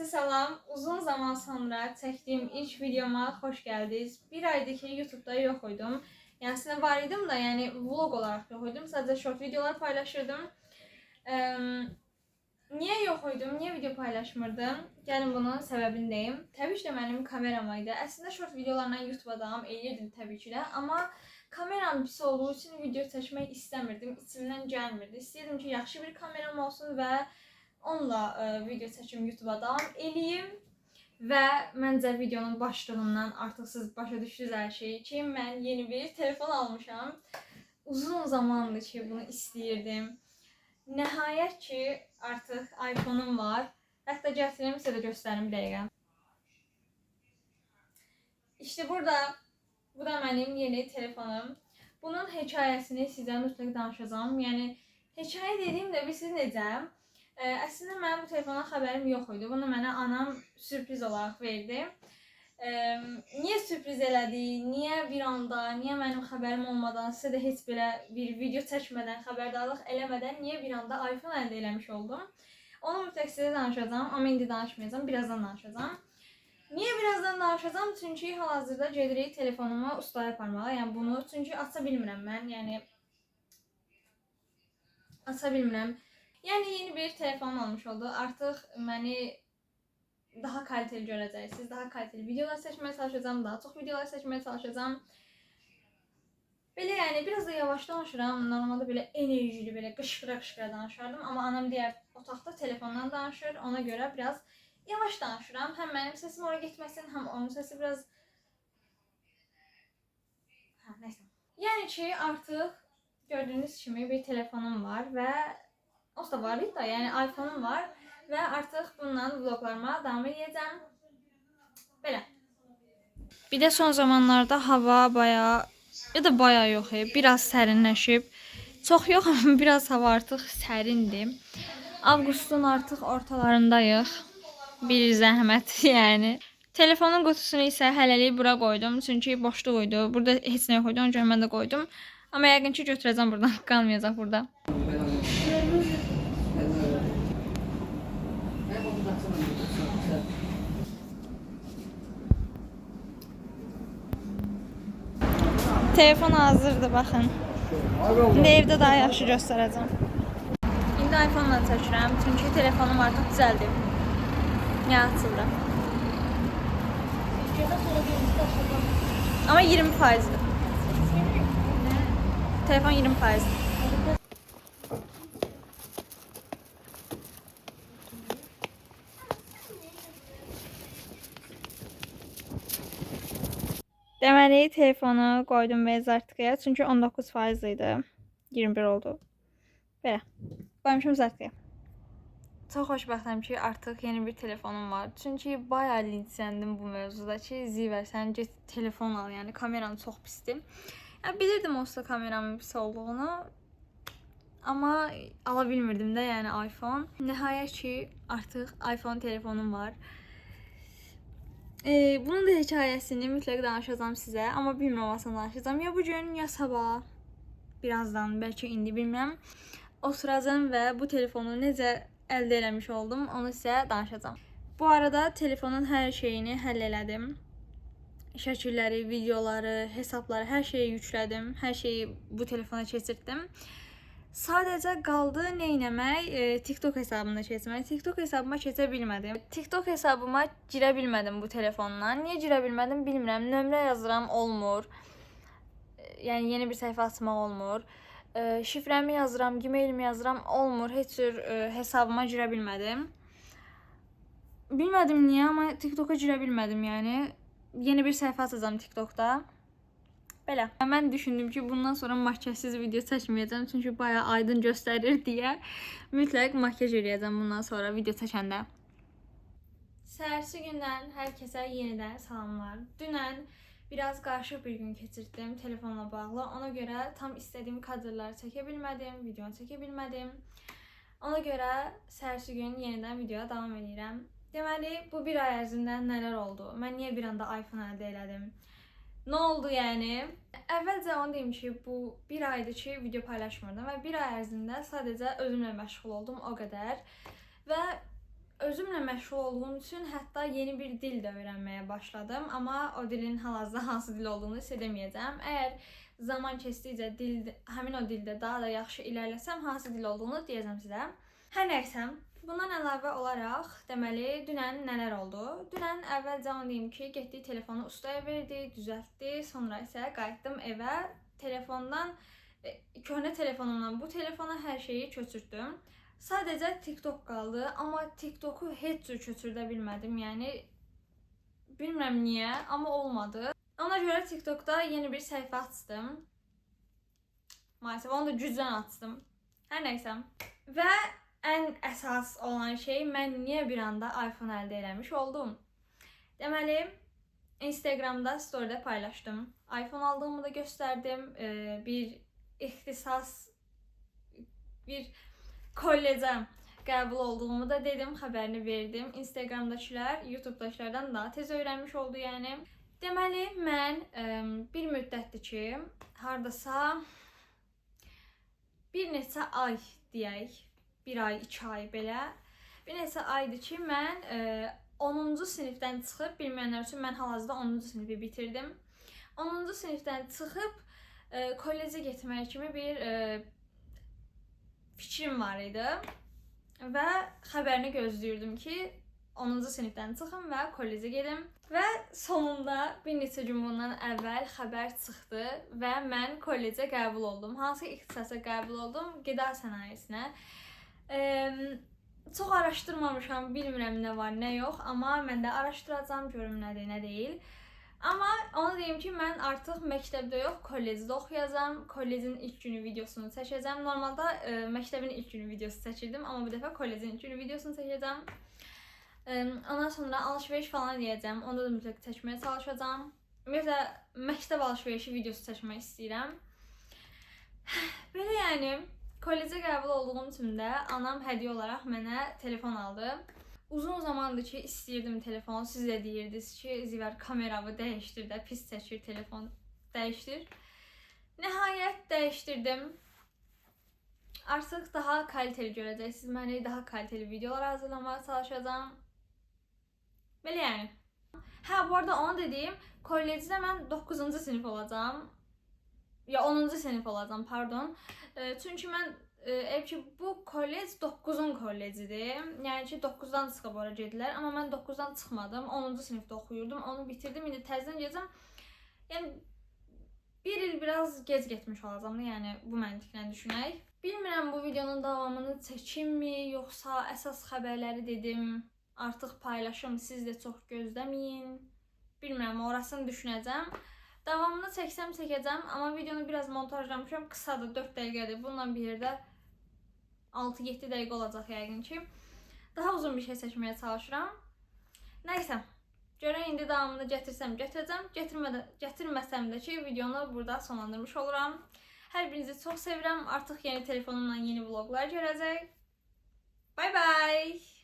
Herkese selam. Uzun zaman sonra çektiğim ilk videoma hoş geldiniz. Bir aydır ki YouTube'da yok oydum. Yani aslında var idim da yani vlog olarak yok oydum. Sadece short videolar paylaşırdım. Niye yok oydum? Niye video paylaşmırdım? Gelin bunun sebebindeyim. Tabii ki de benim kameramaydı. Aslında short videolarla YouTube'a devam edirdim tabii ki de. Ama kameram pis olduğu için video çekmek istemirdim. İçimden gelmirdi. İstəyirdim ki yaxşı bir kameram olsun ve onunla video seçim YouTube'a devam eləyim və məncə videonun başlığından artıq siz başa düşdünüz hər şeyi ki, mən yeni bir telefon almışam. Uzun zamandır ki bunu istəyirdim. Nəhayət ki artıq iPhone-um var. Hətta gətirim sizə də göstərim bir dəqiqə. İşte burada bu da mənim yeni telefonum. Bunun hekayəsini sizə mütləq danışacağam. Yəni hekayə dediyim də biz necə? Əslində mənim bu telefondan xəbərim yox idi. Bunu mənə anam sürpriz olaraq verdi. Niyə sürpriz elədi? Niyə bir anda? Niyə mənim xəbərim olmadan, sizə də heç belə bir video çəkmədən, xəbərdarlıq eləmədən niyə bir anda iPhone əldə eləmiş oldum? Onu mütləq sizə danışacağam, amma indi danışmayacağam, birazdan danışacağam. Niyə birazdan danışacağam? Çünki hal-hazırda gedirik telefonumu ustaya aparmağa. Yəni bunu çünki aça bilmirəm mən. Yəni aça bilmirəm. Yəni yeni bir telefon almış oldu. Artıq məni daha kaliteli görəcəksiniz. Daha kaliteli videolar seçməyə çalışacağam. Daha çox videolar seçməyə çalışacağam. Belə yəni biraz da yavaş danışıram. Normalde belə enerjili, belə qışqıra-qışqıra danışardım. Amma anam digər otaqda telefondan danışır. Ona görə biraz yavaş danışıram. Həm mənim səsim oraya getməsin, həm onun səsi biraz... Neyse. Yəni ki artıq gördüğünüz kimi bir telefonum var və o da var idi da, yəni iPhone-um var və artıq bundan vloglarıma davam edəcəm. Belə. Bir də son zamanlarda hava bayağı ya da bayağı yox, biraz sərinləşib. Çox yox, amma biraz hava artıq sərindir. Avqustun artıq ortalarındayıq. Bir zəhmət yəni. Telefonun qutusunu isə hələlik bura qoydum. Çünki boşluq idi. Burada heç nə yox idi. Ona görə mən də qoydum. Amma yəqin ki götürəcəm buradan. Qalmayacaq burada. Telefon hazırdır, baxın. İndi evdə daha yaxşı göstərəcəm. İndi iPhone-la çəkirəm. Çünki telefonum artıq düzəldi. Ya açıldı. Ama 20%'dir. Telefon 20%'dir. Deməli telefonu qoydum zartkaya çünki 19% idi. 21 oldu. Belə. Qoymuşum zartkaya. Çox xoşbəxtəm ki artıq yeni bir telefonum var. Çünki bayağı linçləndim bu mövzuda ki, Zivər sən get telefon al, yəni kameram çox pisdir. Yəni bilirdim onsuz da kameramın pis olduğunu. Amma ala bilmirdim də, yəni iPhone. Nəhayət ki artıq iPhone telefonum var. Bunun da hekayəsini mütləq danışacağım sizə, amma bilmirəm asan danışacağım. Ya bugün, ya sabah, birazdan, bəlkə indi bilmirəm. Oturacağım və bu telefonu necə əldə eləmiş oldum, onu sizə danışacağım. Bu arada telefonun hər şeyini həll elədim. Şəkilləri, videoları, hesabları, hər şeyi yüklədim. Hər şeyi bu telefona keçirtdim. Sadəcə qaldı nə etmək? TikTok hesabına keçmək. TikTok hesabıma keçə bilmədim. TikTok hesabıma girə bilmədim bu telefondan. Niyə girə bilmədim bilmirəm. Nömrə yazıram, olmur. Yəni yeni bir səhifə açmaq olmur. Şifrəmi yazıram, Gmailimi yazıram, olmur. Heç cür hesabıma girə bilmədim. Bilmədim niyə, amma TikToka girə bilmədim yəni. Yeni bir səhifə açacağam TikTokda. Belə. Mən düşündüm ki bundan sonra makyajsız video çəkməyəcəm. Çünki bayağı aydın göstərir deyə. Mütləq makyaj eləyəcəm bundan sonra video çəkəndə. Səhərsi gündən hər kəsə yenidən salamlar. Dünən biraz qarışıq bir gün keçirdim telefonla bağlı. Ona görə tam istədiyim kadrları çəkə bilmədim, videonu çəkə bilmədim. Ona görə səhərsi gün yenidən videoya davam edirəm. Deməli, bu bir ay ərzində nələr oldu? Mən niyə bir anda iPhone əldə elədim? Nə oldu yəni? Əvvəlcə onu deyim ki, bu bir aydır ki video paylaşmırdım və bir ay ərzində sadəcə özümlə məşğul oldum, o qədər. Və özümlə məşğul olduğum üçün hətta yeni bir dil də öyrənməyə başladım. Amma o dilin hal-hazırda hansı dil olduğunu sizə deməyəcəm. Əgər zaman keçdikcə həmin o dildə daha da yaxşı irəliləsəm, hansı dil olduğunu deyəcəm sizə. Hər nəysə, bundan əlavə olaraq, deməli, dünən nələr oldu? Dünən əvvəlcə onu deyim ki, getdik telefonu ustaya verdi, düzəltdi. Sonra isə qayıtdım evə, telefondan, köhnə telefonumdan bu telefona hər şeyi köçürtdüm. Sadəcə TikTok qaldı, amma TikToku heç cür köçürdə bilmədim. Yəni, bilmirəm niyə, amma olmadı. Ona görə TikTokda yeni bir səhifə açdım. Maalesef onu da gücdən açdım. Hər nəysə. Və ən əsas olan şey, mən niyə bir anda iPhone əldə eləmiş oldum? Deməli, Instagramda story'də paylaşdım. iPhone aldığımı da göstərdim. Bir ixtisas, bir kollecə qəbul olduğumu da dedim, xəbərini verdim. Instagramdakılar YouTube'dakilərdən daha tez öyrənmiş oldu yəni. Deməli, mən bir müddətdir ki, hardasa bir neçə ay deyək, bir ay, 2 ay belə, bir neçə aydır ki, mən 10-cu sinifdən çıxıb, bilməyənlər üçün mən hal-hazırda 10-cu sinifi bitirdim. 10-cu sinifdən çıxıb kollecə getmək kimi bir fikrim var idi və xəbərini gözləyirdim ki, 10-cu sinifdən çıxım və kollecə gedim. Və sonunda bir neçə gün bundan əvvəl xəbər çıxdı və mən kollecə qəbul oldum. Hansı ixtisasa qəbul oldum? Qida sənayesinə. Çox araşdırmamışam, bilmirəm nə var, nə yox, amma mən də araşdıracağam, görüm nədir, nə deyil. Amma onu deyim ki, mən artıq məktəbdə yox, kollecdə oxuyacağam. Kollecin ilk günü videosunu çəkəcəm. Normalda məktəbin ilk günü videosu çəkirdim, amma bu dəfə kollecin ilk günü videosunu çəkəcəm. Ondan sonra alışveriş falan edəcəm. Onda da mütləq çəkməyə çalışacağam. Ümumiyyətlə, məktəb alışverişi videosu çəkmək istəyirəm. Belə yəni, kollecə qəbul olduğum üçün də anam hədiyyə olaraq mənə telefon aldı. Uzun zamandır ki, istəyirdim telefonu. Siz də deyirdiniz ki, Zivər kameramı dəyişdir də, pis çəkir telefon, dəyişdir. Nəhayət dəyişdirdim. Artıq daha kaliteli görəcəksiniz. Məni daha kaliteli videolar hazırlamaya çalışacağam. Belə yəni. Hə, bu arada onu dediyim, kollecdə mən 9-cu sinif olacağam. Ya 10-cu sinif olacağam, pardon. Çünki mən bu kollec 9-un kollecidir. Yəni ki, 9-dan çıxıb ora gedilər. Amma mən 9-dan çıxmadım. 10-cu sinifdə oxuyurdum. Onu bitirdim. İndi təzədən gedəcəm. Yəni, bir il biraz gec getmiş olacağım. Yəni, bu məntiqlə düşünək. Bilmirəm bu videonun davamını çəkimmi, yoxsa əsas xəbərləri dedim. Artıq paylaşım, siz də çox gözləməyin. Bilmirəm, orasını düşünəcəm. Davamını çəksəm çəkəcəm, amma videonu biraz montajlamışam. Qısadır, 4 dəqiqədir. Bununla bir yerdə 6-7 dəqiqə olacaq yəqin ki. Daha uzun bir şey çəkməyə çalışıram. Nəysə, görək indi davamını gətirsəm gətirəcəm. Gətirməsəm də ki, videonu burada sonlandırmış oluram. Hər birinizi çox sevirəm. Artıq yeni telefonumla yeni vloglar görəcək. Bye bye.